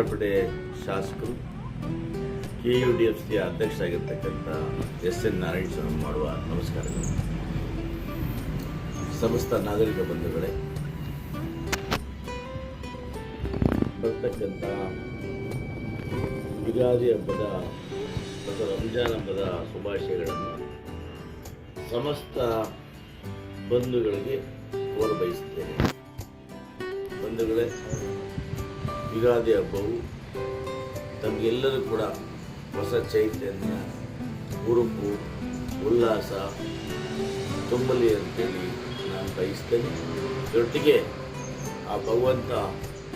ಬಂಗಾರಪೇಟೆ ಶಾಸಕರು KUDFC ಅಧ್ಯಕ್ಷರಾಗಿರ್ತಕ್ಕಂಥ SN Narayanaswamy ಮಾಡುವ ನಮಸ್ಕಾರಗಳು. ಸಮಸ್ತ ನಾಗರಿಕ ಬಂಧುಗಳೇ, ಬರ್ತಕ್ಕಂಥ ಯುಗಾದಿ ಹಬ್ಬದ ಮತ್ತು ರಂಜಾನ್ ಹಬ್ಬದ ಶುಭಾಶಯಗಳನ್ನು ಸಮಸ್ತ ಬಂಧುಗಳಿಗೆ ಕೋರಬಯಸುತ್ತೇನೆ. ಬಂಧುಗಳೇ, ಯುಗಾದಿ ಹಬ್ಬವು ತಮಗೆಲ್ಲರೂ ಕೂಡ ಹೊಸ ಚೈತನ್ಯ, ಹುರುಪು, ಉಲ್ಲಾಸ ತುಂಬಲಿ ಅಂತೇಳಿ ನಾನು ಬಯಸ್ತೇನೆ. ಜೊತೆಗೆ ಆ ಭಗವಂತ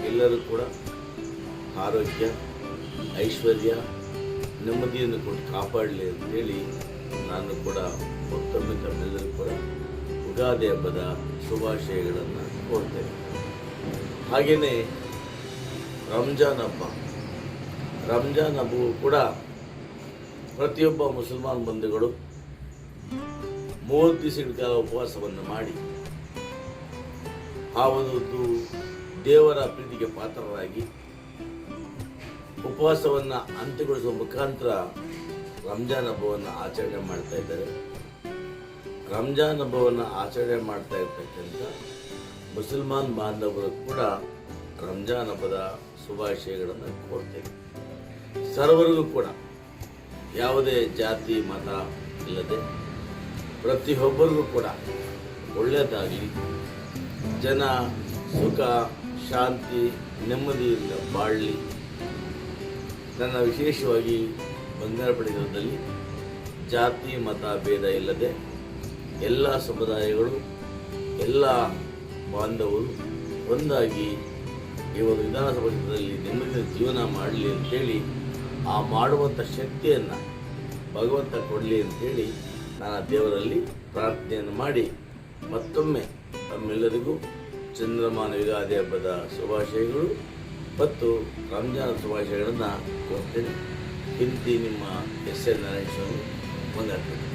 ಎಲ್ಲರೂ ಕೂಡ ಆರೋಗ್ಯ, ಐಶ್ವರ್ಯ, ನೆಮ್ಮದಿಯನ್ನು ಕೊಟ್ಟು ಕಾಪಾಡಲಿ ಅಂತೇಳಿ ನಾನು ಕೂಡ ಮತ್ತೊಮ್ಮೆ ತಮ್ಮೆಲ್ಲರೂ ಕೂಡ ಯುಗಾದಿ ಹಬ್ಬದ ಶುಭಾಶಯಗಳನ್ನು ಕೋರ್ತೇನೆ. ಹಾಗೆಯೇ ರಂಜಾನ್ ಹಬ್ಬವು ಕೂಡ ಪ್ರತಿಯೊಬ್ಬ ಮುಸಲ್ಮಾನ್ ಬಂಧುಗಳು 30 ದಿವಸಗಳ ಕಾಲ ಉಪವಾಸವನ್ನು ಮಾಡಿ ಆ ಒಂದು ದೇವರ ಪ್ರೀತಿಗೆ ಪಾತ್ರರಾಗಿ ಉಪವಾಸವನ್ನು ಅಂತ್ಯಗೊಳಿಸುವ ಮುಖಾಂತರ ರಂಜಾನ್ ಹಬ್ಬವನ್ನು ಆಚರಣೆ ಮಾಡ್ತಾ ಇದ್ದಾರೆ. ರಂಜಾನ್ ಹಬ್ಬವನ್ನು ಆಚರಣೆ ಮಾಡ್ತಾ ಇರ್ತಕ್ಕಂಥ ಮುಸಲ್ಮಾನ್ ಬಾಂಧವರು ಕೂಡ ರಂಜಾನ್ ಹಬ್ಬದ ಶುಭಾಶಯಗಳನ್ನು ಕೋರ್ತೇನೆ. ಸರ್ವರಿಗೂ ಕೂಡ ಯಾವುದೇ ಜಾತಿ ಮತ ಇಲ್ಲದೆ ಪ್ರತಿಯೊಬ್ಬರಿಗೂ ಕೂಡ ಒಳ್ಳೆಯದಾಗಲಿ, ಜನ ಸುಖ ಶಾಂತಿ ನೆಮ್ಮದಿಯಿಂದ ಬಾಳಲಿ. ನನ್ನ ವಿಶೇಷವಾಗಿ ಬಂಗಾರಪೇಟೆಯಲ್ಲಿ ಜಾತಿ ಮತ ಭೇದ ಇಲ್ಲದೆ ಎಲ್ಲ ಸಮುದಾಯಗಳು, ಎಲ್ಲ ಬಾಂಧವರು ಒಂದಾಗಿ ಈ ಒಂದು ವಿಧಾನಸಭಾ ಕ್ಷೇತ್ರದಲ್ಲಿ ನೆಮ್ಮದಿಯ ಜೀವನ ಮಾಡಲಿ ಅಂತೇಳಿ, ಆ ಮಾಡುವಂಥ ಶಕ್ತಿಯನ್ನು ಭಗವಂತ ಕೊಡಲಿ ಅಂತೇಳಿ ನಾನು ದೇವರಲ್ಲಿ ಪ್ರಾರ್ಥನೆಯನ್ನು ಮಾಡಿ ಮತ್ತೊಮ್ಮೆ ತಮ್ಮೆಲ್ಲರಿಗೂ ಚಂದ್ರಮಾನ ಯುಗಾದಿ ಹಬ್ಬದ ಶುಭಾಶಯಗಳು ಮತ್ತು ರಂಜಾನ್ ಶುಭಾಶಯಗಳನ್ನು ಕೊಡ್ತೇನೆ. ಇಂತಿ ನಿಮ್ಮ SN ನಾರಾಯಣಸ್ವಾಮಿ ಬಂಗಾರಪೇಟೆ.